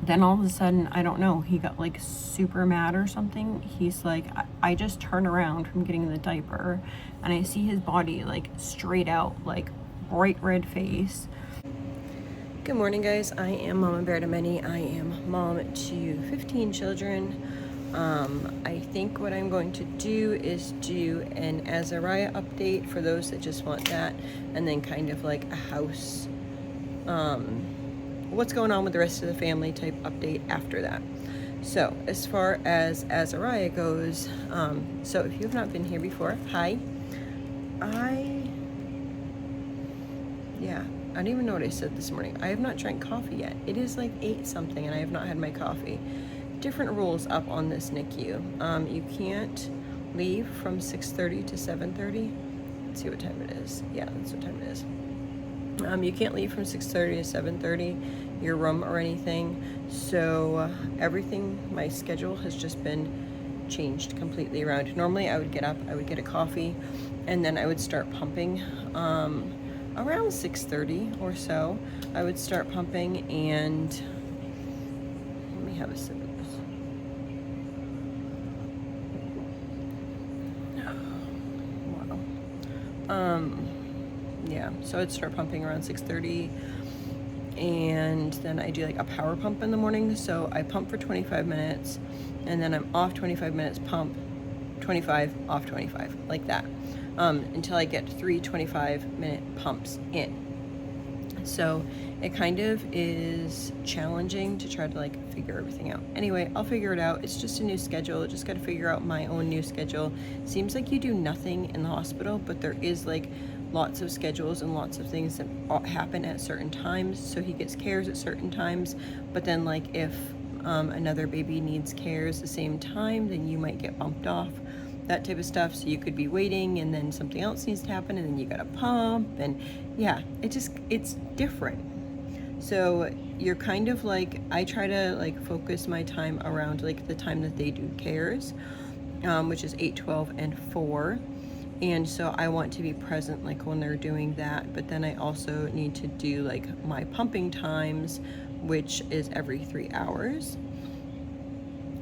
then all of a sudden, I don't know, he got like super mad or something. He's like, I just turn around from getting the diaper and I see his body like straight out, like bright red face. Good morning, guys. I am Mama Bear to Many. I am mom to 15 children. I think what I'm going to do is do an Azariah update for those that just want that, and then kind of like a house, what's going on with the rest of the family type update after that. So as far as Azariah goes, so if you have not been here before, hi. I don't even know what I said this morning. I have not drank coffee yet. It is like 8 something and I have not had my coffee. Different rules up on this NICU. You can't leave from 6:30 to 7:30. Let's see what time it is. Yeah, that's what time it is. You can't leave from 6:30 to 7:30 your room or anything. So everything, my schedule has just been changed completely around. Normally I would get up, I would get a coffee, and then I would start pumping. Around 6:30 or so, I would start pumping, and let me have a sip of this. Wow. Yeah, so I'd start pumping around 6:30, and then I do like a power pump in the morning. So I pump for 25 minutes, and then I'm off 25 minutes, pump 25, off 25, like that. Until I get 3 25-minute pumps in. So it kind of is challenging to try to like figure everything out. Anyway, I'll figure it out. It's just a new schedule. Just got to figure out my own new schedule. Seems like you do nothing in the hospital, but there is like lots of schedules and lots of things that happen at certain times. So he gets cares at certain times, but then like if another baby needs cares the same time, then you might get bumped off. That type of stuff. So you could be waiting and then something else needs to happen and then you gotta pump, and yeah, it's different. So you're kind of like, I try to like focus my time around like the time that they do cares, which is 8, 12, and 4. And so I want to be present like when they're doing that, but then I also need to do like my pumping times, which is every 3 hours.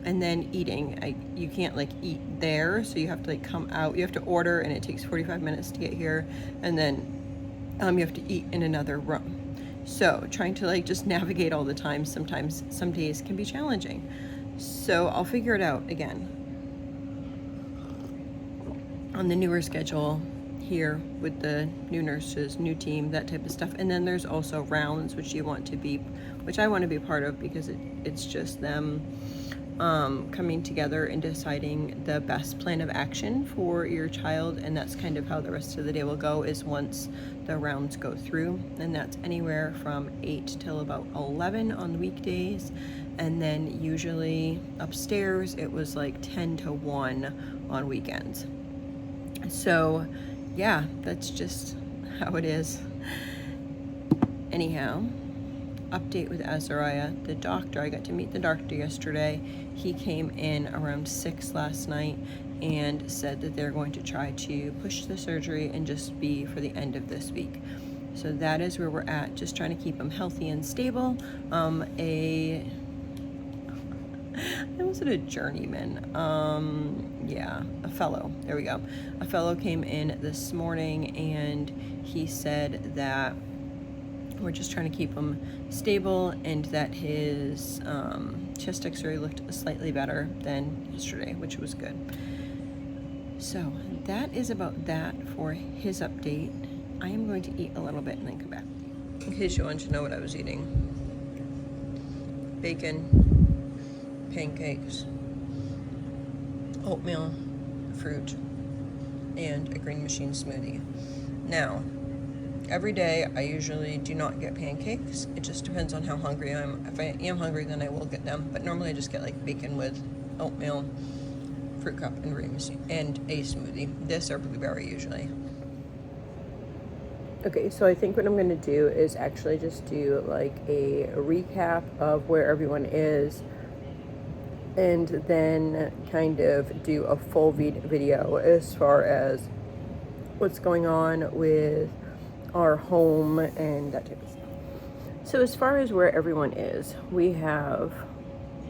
And then eating, you can't like eat there, so you have to like come out, you have to order, and it takes 45 minutes to get here, and then you have to eat in another room. So trying to like just navigate all the time, sometimes some days can be challenging. So I'll figure it out again on the newer schedule here with the new nurses, new team, that type of stuff. And then there's also rounds, which I want to be part of, because it's just them coming together and deciding the best plan of action for your child. And that's kind of how the rest of the day will go, is once the rounds go through, and that's anywhere from 8 till about 11 on weekdays, and then usually upstairs it was like 10 to 1 on weekends. So yeah, that's just how it is. Anyhow, update with Azariah. The doctor, I got to meet the doctor yesterday. He came in around 6 last night and said that they're going to try to push the surgery and just be for the end of this week. So that is where we're at, just trying to keep him healthy and stable. I almost said a journeyman. Yeah, a fellow. There we go. A fellow came in this morning and he said that we're just trying to keep him stable, and that his chest x-ray looked slightly better than yesterday, which was good. So that is about that for his update. I am going to eat a little bit and then come back. In case you wanted to know what I was eating. Bacon, pancakes, oatmeal, fruit, and a green machine smoothie. Now, every day I usually do not get pancakes. It just depends on how hungry I am. If I am hungry, then I will get them. But normally I just get like bacon with oatmeal, fruit cup, and green machine, and a smoothie. This or blueberry usually. Okay, so I think what I'm going to do is actually just do like a recap of where everyone is, and then kind of do a full video as far as what's going on with our home and that type of stuff. So as far as where everyone is, we have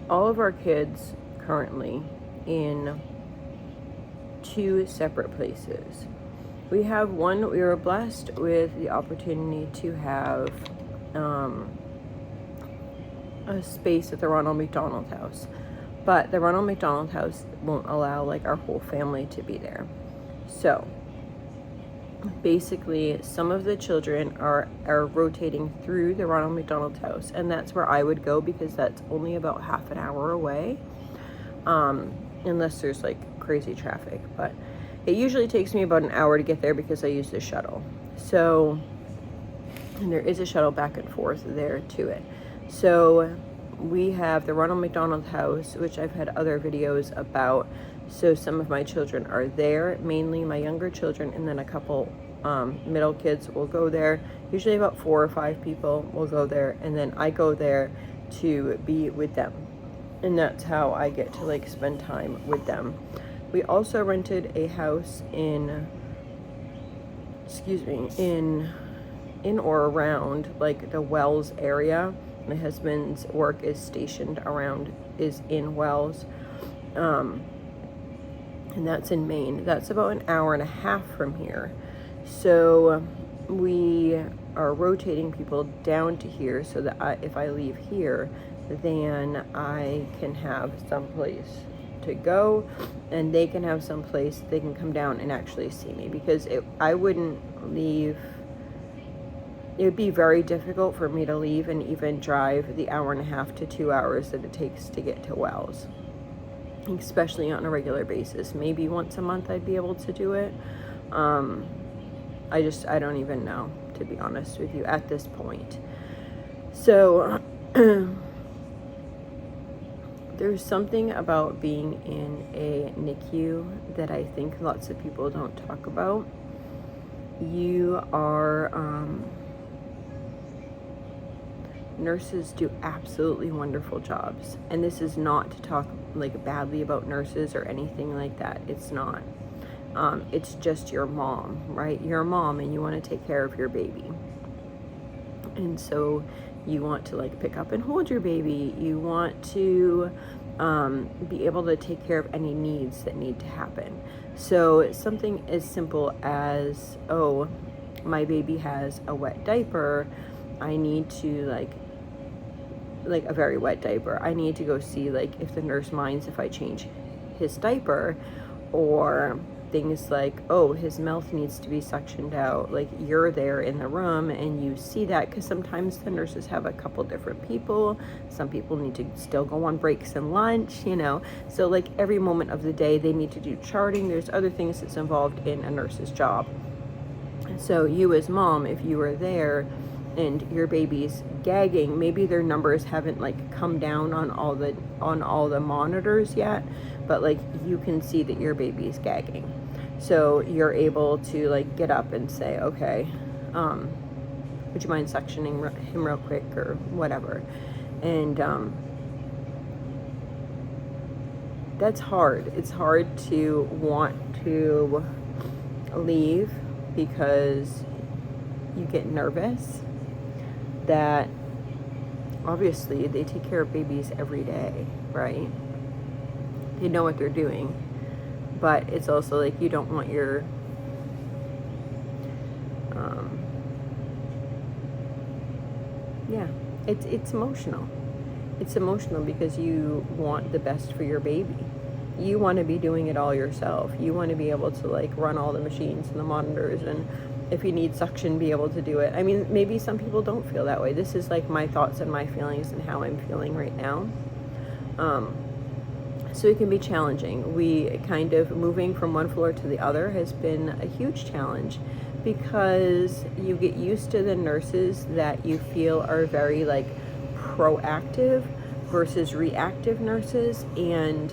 all of our kids currently in 2 separate places. We were blessed with the opportunity to have a space at the Ronald McDonald House, but the Ronald McDonald House won't allow like our whole family to be there. So basically some of the children are rotating through the Ronald McDonald House, and that's where I would go because that's only about half an hour away, unless there's like crazy traffic, but it usually takes me about an hour to get there because I use the shuttle. So, and there is a shuttle back and forth there to it. So we have the Ronald McDonald House, which I've had other videos about. So some of my children are there, mainly my younger children, and then a couple middle kids will go there. Usually about 4 or 5 people will go there, and then I go there to be with them. And that's how I get to like spend time with them. We also rented a house in or around like the Wells area. My husband's work is in Wells. And that's in Maine. That's about an hour and a half from here. So we are rotating people down to here so that if I leave here, then I can have someplace to go, and they can have some place they can come down and actually see me, because I wouldn't leave. It would be very difficult for me to leave and even drive the hour and a half to 2 hours that it takes to get to Wells, especially on a regular basis. Maybe once a month I'd be able to do it. I don't even know, to be honest with you, at this point. So there's something about being in a NICU that I think lots of people don't talk about. Nurses do absolutely wonderful jobs. And this is not to talk like badly about nurses or anything like that. It's not. It's just your mom, right? You're a mom and you want to take care of your baby. And so you want to like pick up and hold your baby. You want to be able to take care of any needs that need to happen. So something as simple as, oh, my baby has a wet diaper. I need to like a very wet diaper. I need to go see like if the nurse minds if I change his diaper, or things like, oh, his mouth needs to be suctioned out. Like, you're there in the room and you see that, because sometimes the nurses have a couple different people. Some people need to still go on breaks and lunch, so like every moment of the day they need to do charting. There's other things that's involved in a nurse's job. So you as mom, if you are there and your baby's gagging, maybe their numbers haven't like come down on all the monitors yet, but like you can see that your baby's gagging. So you're able to like get up and say, okay, would you mind suctioning him real quick or whatever? And that's hard. It's hard to want to leave because you get nervous that obviously they take care of babies every day, right? They know what they're doing, but it's also like you don't want your it's emotional. It's emotional because you want the best for your baby. You want to be doing it all yourself. You want to be able to like run all the machines and the monitors, and if you need suction, be able to do it. I mean, maybe some people don't feel that way. This is like my thoughts and my feelings and how I'm feeling right now. So it can be challenging. We kind of moving from one floor to the other has been a huge challenge, because you get used to the nurses that you feel are very like proactive versus reactive nurses. And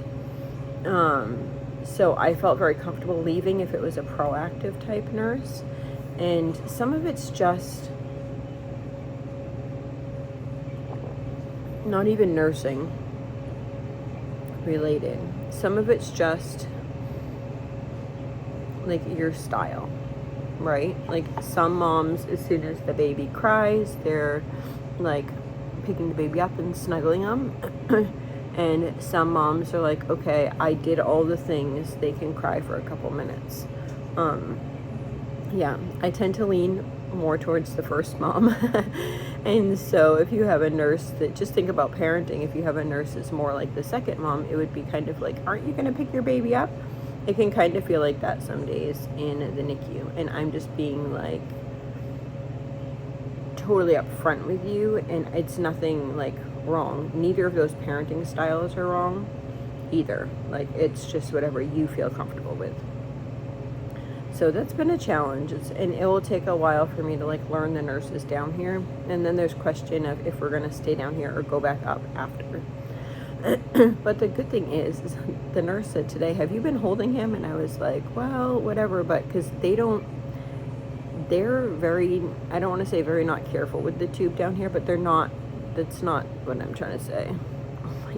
so I felt very comfortable leaving if it was a proactive type nurse. And some of it's just not even nursing related. Some of it's just like your style, right? Like some moms, as soon as the baby cries, they're like picking the baby up and snuggling them. And some moms are like, okay, I did all the things, they can cry for a couple minutes. Yeah, I tend to lean more towards the first mom. And so if you have a nurse that, just think about parenting, if you have a nurse that's more like the second mom, it would be kind of like, aren't you going to pick your baby up? It can kind of feel like that some days in the NICU. And I'm just being like totally upfront with you, and it's nothing like wrong. Neither of those parenting styles are wrong either. Like, it's just whatever you feel comfortable with. So that's been a challenge, and it will take a while for me to like learn the nurses down here. And then there's question of if we're going to stay down here or go back up after. But the good thing is the nurse said today, have you been holding him? And I was like, well, whatever, but because they're very, I don't want to say very not careful with the tube down here, but that's not what I'm trying to say. Oh my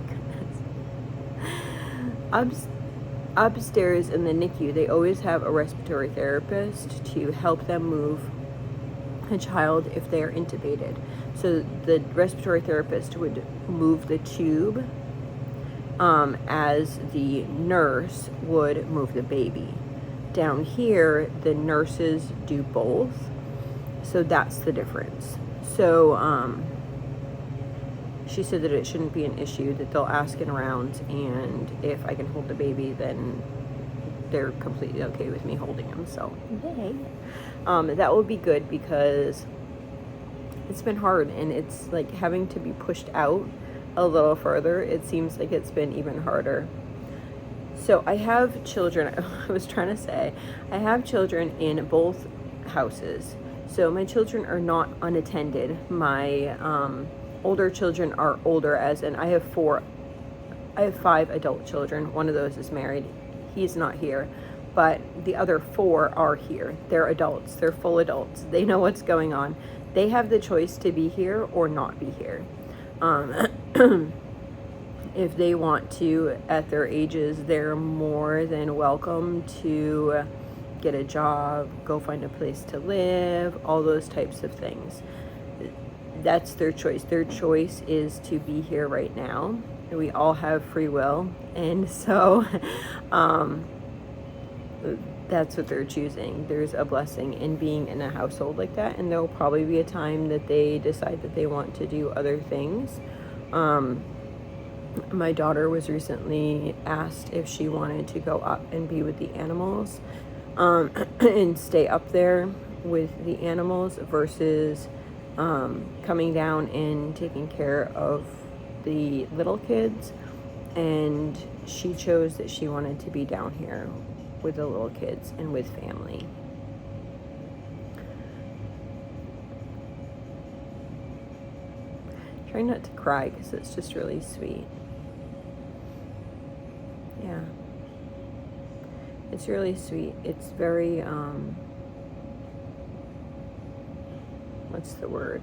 goodness. Upstairs in the NICU, they always have a respiratory therapist to help them move a child if they are intubated. So the respiratory therapist would move the tube as the nurse would move the baby. Down here, the nurses do both. So that's the difference. So she said that it shouldn't be an issue, that they'll ask in rounds, and if I can hold the baby, then they're completely okay with me holding him. So yay. That will be good, because it's been hard, and it's like having to be pushed out a little further. It seems like it's been even harder. So I have children, I was trying to say, I have children in both houses. So my children are not unattended. My older children are older, as in I have 5 adult children. One of those is married. He's not here. But the other 4 are here. They're adults. They're full adults. They know what's going on. They have the choice to be here or not be here. If they want to, at their ages, they're more than welcome to get a job, go find a place to live, all those types of things. That's their choice. Their choice is to be here right now. We all have free will, and so that's what they're choosing. There's a blessing in being in a household like that, and there'll probably be a time that they decide that they want to do other things. My daughter was recently asked if she wanted to go up and be with the animals, and stay up there with the animals versus coming down and taking care of the little kids. And she chose that she wanted to be down here with the little kids and with family. Try not to cry, because it's just really sweet. Yeah. It's really sweet. It's very, what's the word?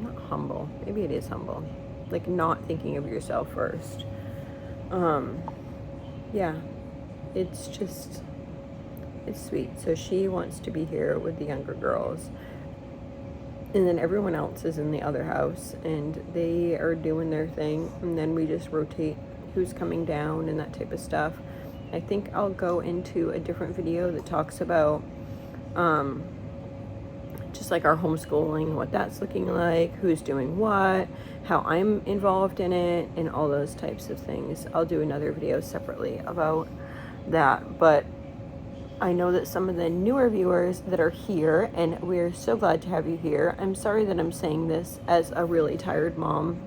Not humble. Maybe it is humble. Like, not thinking of yourself first. Yeah. It's just, it's sweet. So she wants to be here with the younger girls. And then everyone else is in the other house, and they are doing their thing. And then we just rotate who's coming down and that type of stuff. I think I'll go into a different video that talks about just like our homeschooling, what that's looking like, who's doing what, how I'm involved in it, and all those types of things. I'll do another video separately about that. But I know that some of the newer viewers that are here, and we're so glad to have you here. I'm sorry that I'm saying this as a really tired mom,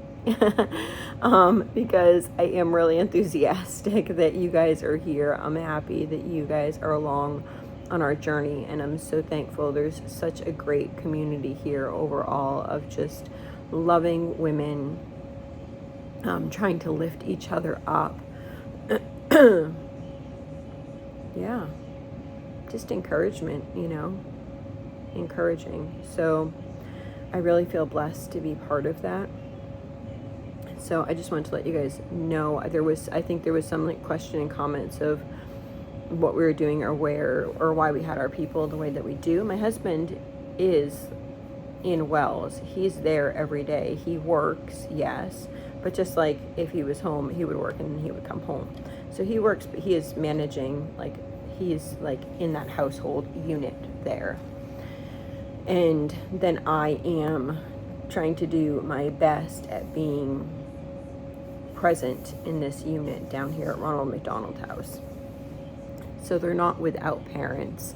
because I am really enthusiastic that you guys are here. I'm happy that you guys are along on our journey, and I'm so thankful. There's such a great community here overall of just loving women, trying to lift each other up. Yeah. Just encouragement, encouraging. So I really feel blessed to be part of that. So I just wanted to let you guys know, I think there was some like question and comments of what we were doing or where or why we had our people the way that we do. My husband is in Wells. He's there every day. He works, yes, but just like if he was home, he would work and he would come home. So he works, but he is managing, like he's like in that household unit there. And then I am trying to do my best at being present in this unit down here at Ronald McDonald House. So they're not without parents.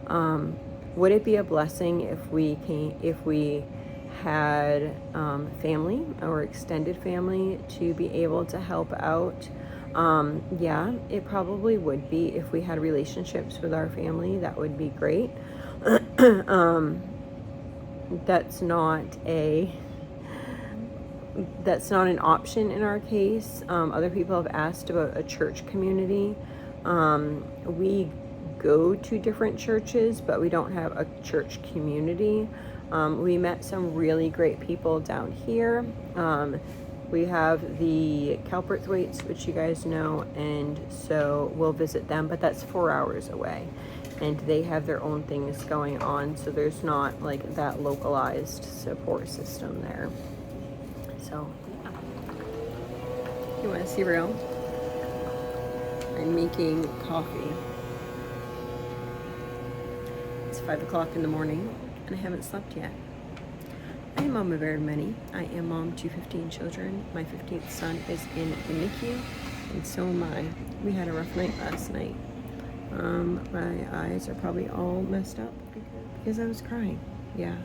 Would it be a blessing if we had family or extended family to be able to help out? Yeah, it probably would be. If we had relationships with our family, that would be great. That's not an option in our case. Other people have asked about a church community. We go to different churches, but we don't have a church community. We met some really great people down here. We have the Calperthwaites, which you guys know, and so we'll visit them, but that's 4 hours away. And they have their own things going on, so there's not like that localized support system there. So, yeah. You want to see real? I'm making coffee. It's 5 o'clock in the morning, and I haven't slept yet. I am mom of very many. I am mom to 15 children. My 15th son is in the NICU, and so am I. We had a rough night last night. My eyes are probably all messed up because I was crying. Yeah.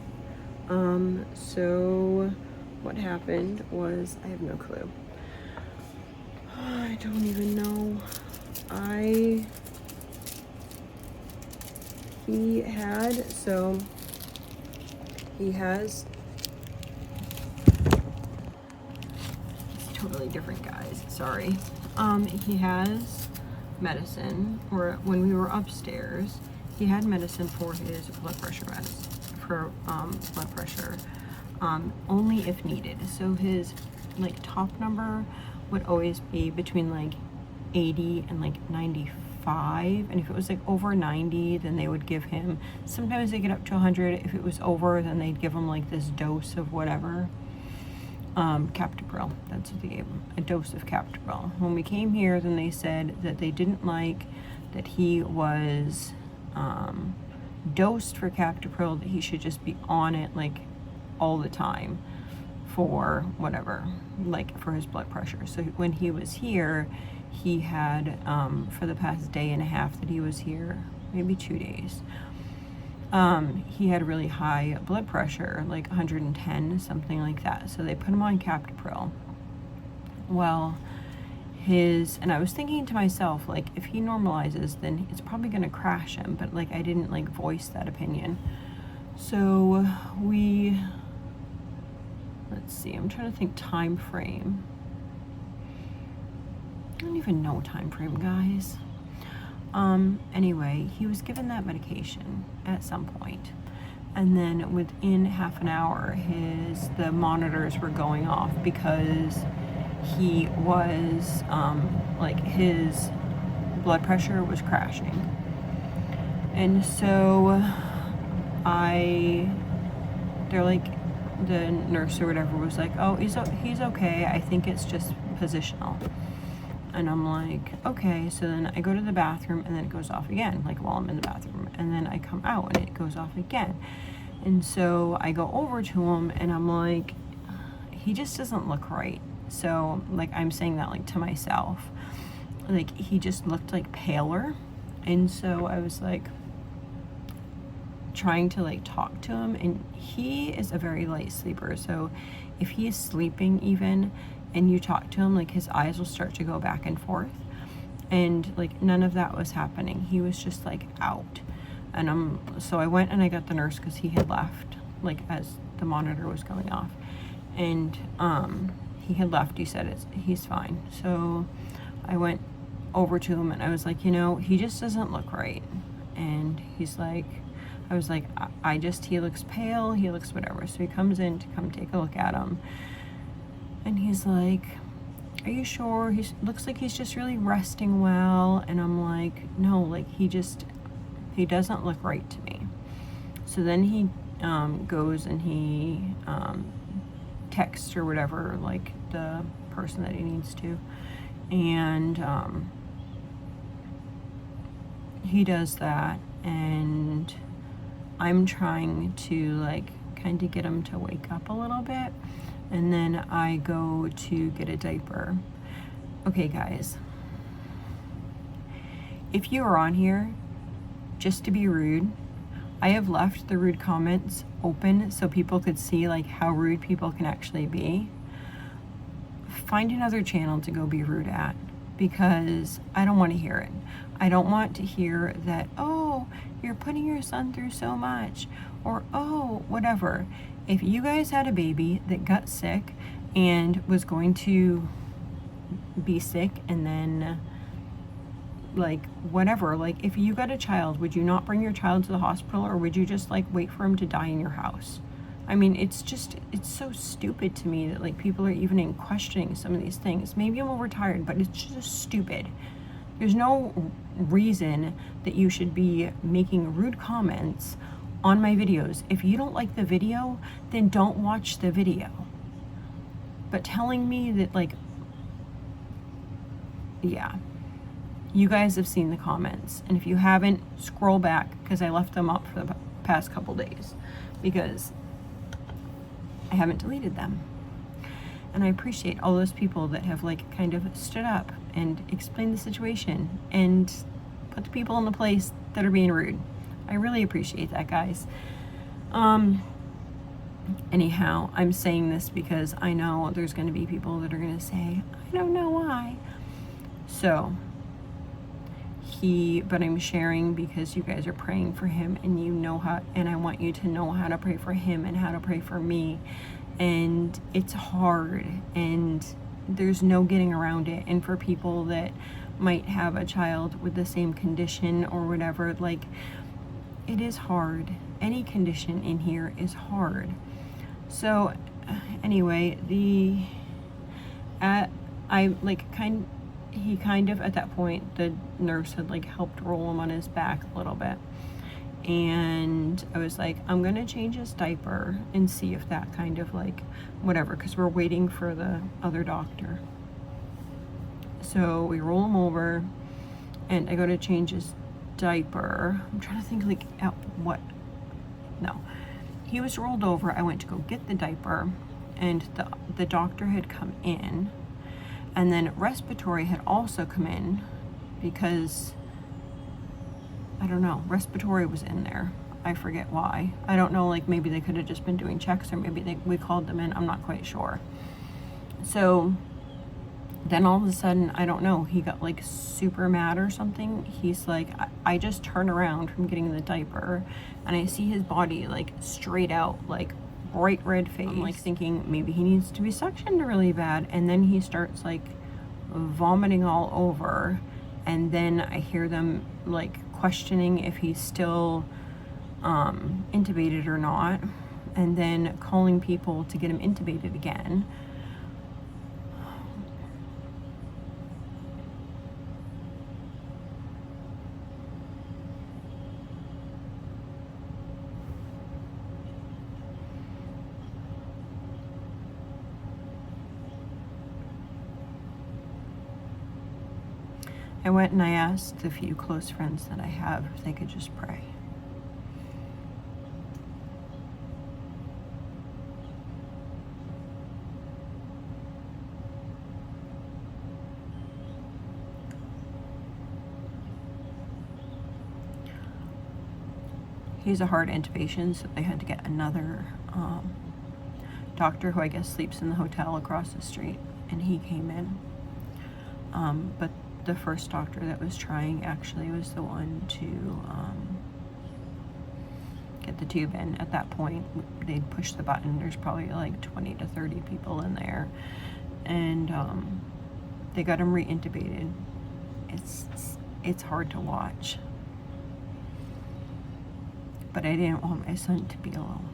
So what happened was, I have no clue. I don't even know. He has, it's totally different, guys. Sorry. He has medicine, or when we were upstairs, he had medicine for his blood pressure blood pressure, only if needed. So his like top number would always be between like 80 and like 95, and if it was like over 90, then they would give him, sometimes they get up to 100. If it was over, then they'd give him like this dose of whatever, Captopril. That's what they gave him, a dose of Captopril. When we came here, then they said that they didn't like that he was dosed for Captopril, that he should just be on it like all the time for whatever, like for his blood pressure. So when he was here, he had for the past day and a half that he was here, maybe 2 days, he had really high blood pressure, like 110, something like that. So they put him on Captopril. Well, and I was thinking to myself, like, if he normalizes, then it's probably going to crash him, but like I didn't like voice that opinion. So let's see, I'm trying to think time frame. I don't even know time frame, guys. Anyway, he was given that medication at some point, and then within half an hour, the monitors were going off because he was, like, his blood pressure was crashing. And so they're like, the nurse or whatever was like, oh, he's okay, I think it's just positional. And I'm like, okay. So then I go to the bathroom, and then it goes off again, like while I'm in the bathroom. And then I come out, and it goes off again. And so I go over to him, and I'm like, he just doesn't look right. So, like, I'm saying that, like, to myself. Like, he just looked, like, paler. And so I was, like, trying to, like, talk to him. And he is a very light sleeper. So if he is sleeping even, and you talk to him, like, his eyes will start to go back and forth. And, like, none of that was happening. He was just, like, out. And so I went and I got the nurse because he had left, like, as the monitor was going off. And he had left. He said he's fine. So I went over to him, and I was like, he just doesn't look right. And he's like, I was like, he looks pale, he looks whatever. So he comes in to come take a look at him. And he's like, are you sure? He looks like he's just really resting well. And I'm like, no, like, he doesn't look right to me. So then he goes and he texts or whatever, like the person that he needs to, and he does that, and I'm trying to like kind of get him to wake up a little bit, and then I go to get a diaper. Okay guys, if you are on here just to be rude, I have left the rude comments open so people could see like how rude people can actually be. Find another channel to go be rude at, because I don't want to hear it. I don't want to hear that, oh, you're putting your son through so much, or oh, whatever. If you guys had a baby that got sick and was going to be sick and then like whatever, like if you got a child, would you not bring your child to the hospital, or would you just like wait for him to die in your house? I mean, it's so stupid to me that like people are even in questioning some of these things. Maybe I'm overtired, but it's just stupid. There's no reason that you should be making rude comments on my videos. If you don't like the video, then don't watch the video. But telling me that like, yeah, you guys have seen the comments, and if you haven't, scroll back, because I left them up for the past couple days because I haven't deleted them. And I appreciate all those people that have like kind of stood up and explained the situation and put the people in the place that are being rude. I really appreciate that, guys. Anyhow, I'm saying this because I know there's going to be people that are going to say, I don't know why. So but I'm sharing because you guys are praying for him, and you know how, and I want you to know how to pray for him and how to pray for me. And it's hard, and there's no getting around it. And for people that might have a child with the same condition or whatever, like, it is hard. Any condition in here is hard. So anyway, he kind of at that point, the nurse had like helped roll him on his back a little bit, and I was like, I'm gonna change his diaper and see if that kind of like whatever, because we're waiting for the other doctor. So we roll him over and I go to change his diaper. I'm trying to think like at what, no, he was rolled over. I went to go get the diaper, and the doctor had come in. And then respiratory had also come in because, I don't know, respiratory was in there. I forget why. I don't know, like maybe they could have just been doing checks, or maybe we called them in. I'm not quite sure. So then all of a sudden, I don't know, he got like super mad or something. He's like, I just turn around from getting the diaper and I see his body like straight out, like bright red face. I'm like thinking maybe he needs to be suctioned really bad, and then he starts like vomiting all over, and then I hear them like questioning if he's still intubated or not, and then calling people to get him intubated again. I went and I asked a few close friends that I have if they could just pray. He's a hard intubation, so they had to get another doctor who I guess sleeps in the hotel across the street, and he came in. But the first doctor that was trying actually was the one to get the tube in. At that point, they'd push the button. There's probably like 20 to 30 people in there, and they got him reintubated. It's hard to watch, but I didn't want my son to be alone.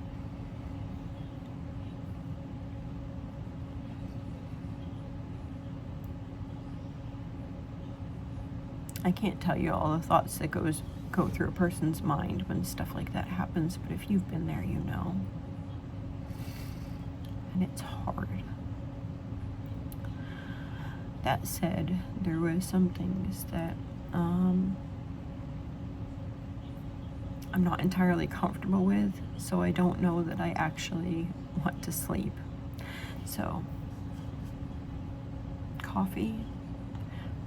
I can't tell you all the thoughts that goes go through a person's mind when stuff like that happens, but if you've been there, you know. And it's hard. That said, there was some things that I'm not entirely comfortable with, so I don't know that I actually want to sleep. So, coffee.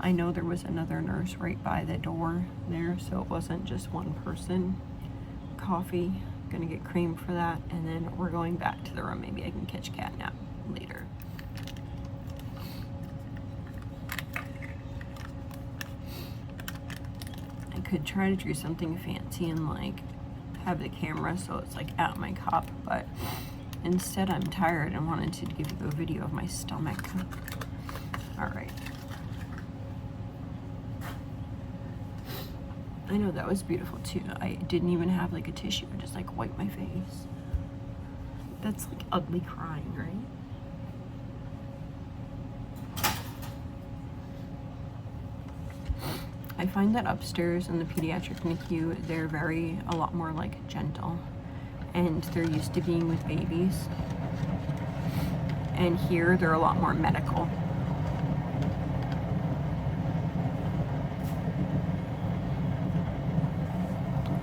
I know there was another nurse right by the door there, so it wasn't just one person. Coffee, gonna get cream for that, and then we're going back to the room. Maybe I can catch a cat nap later. I could try to do something fancy and like have the camera so it's like at my cup, but instead I'm tired and wanted to give you a video of my stomach. All right. I know that was beautiful too. I didn't even have like a tissue. I just like wiped my face. That's like ugly crying, right? I find that upstairs in the pediatric NICU, they're a lot more like gentle, and they're used to being with babies. And here they're a lot more medical.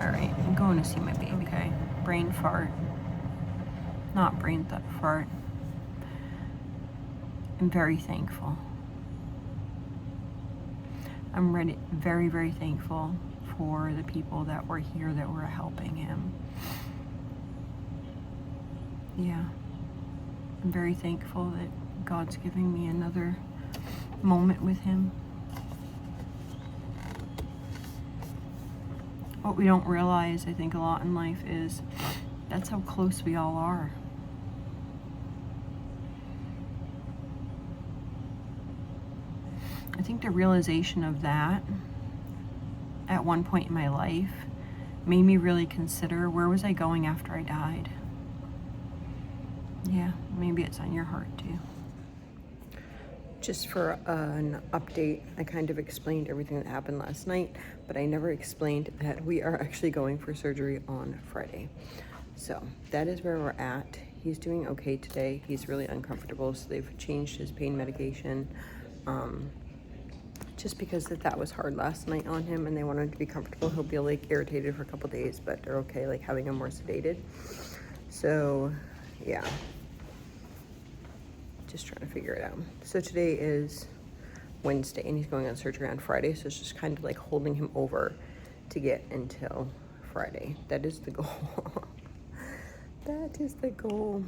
All right, I'm going to see my baby, okay? Brain fart. Not brain fart. I'm very thankful. I'm very, very thankful for the people that were here that were helping him. Yeah. I'm very thankful that God's giving me another moment with him. What we don't realize, I think, a lot in life is that's how close we all are. I think the realization of that at one point in my life made me really consider, where was I going after I died? Yeah, maybe it's on your heart too. Just for an update, I kind of explained everything that happened last night, but I never explained that we are actually going for surgery on Friday. So that is where we're at. He's doing okay today. He's really uncomfortable, so they've changed his pain medication. Just because that was hard last night on him and they want him to be comfortable. He'll be like irritated for a couple days, but they're okay like having him more sedated. So yeah, just trying to figure it out. So today is Wednesday and he's going on surgery on Friday, so it's just kind of like holding him over to get until Friday. That is the goal. That is the goal.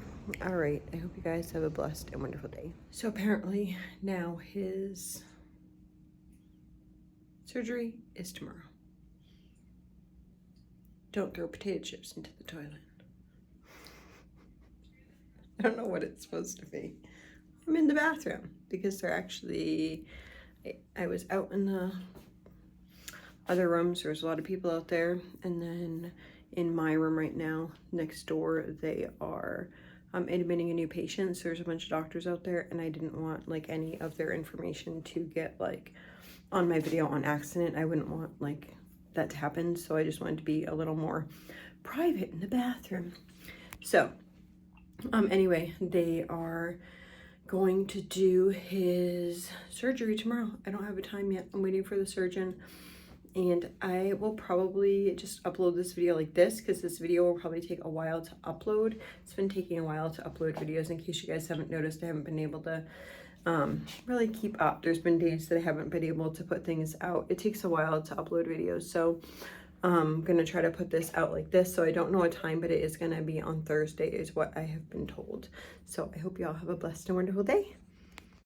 All right, I hope you guys have a blessed and wonderful day. So apparently now his surgery is tomorrow. Don't throw potato chips into the toilet. I don't know what it's supposed to be. I'm in the bathroom because they're actually, I was out in the other rooms. There's a lot of people out there. And then in my room right now, next door, they are admitting a new patient. So there's a bunch of doctors out there and I didn't want like any of their information to get like on my video on accident. I wouldn't want like that to happen. So I just wanted to be a little more private in the bathroom. So anyway, they are going to do his surgery tomorrow. I don't have a time yet. I'm waiting for the surgeon. And I will probably just upload this video like this because this video will probably take a while to upload. It's been taking a while to upload videos. In case you guys haven't noticed, I haven't been able to really keep up. There's been days that I haven't been able to put things out. It takes a while to upload videos. So I'm going to try to put this out like this. So I don't know a time, but it is going to be on Thursday is what I have been told. So I hope you all have a blessed and wonderful day.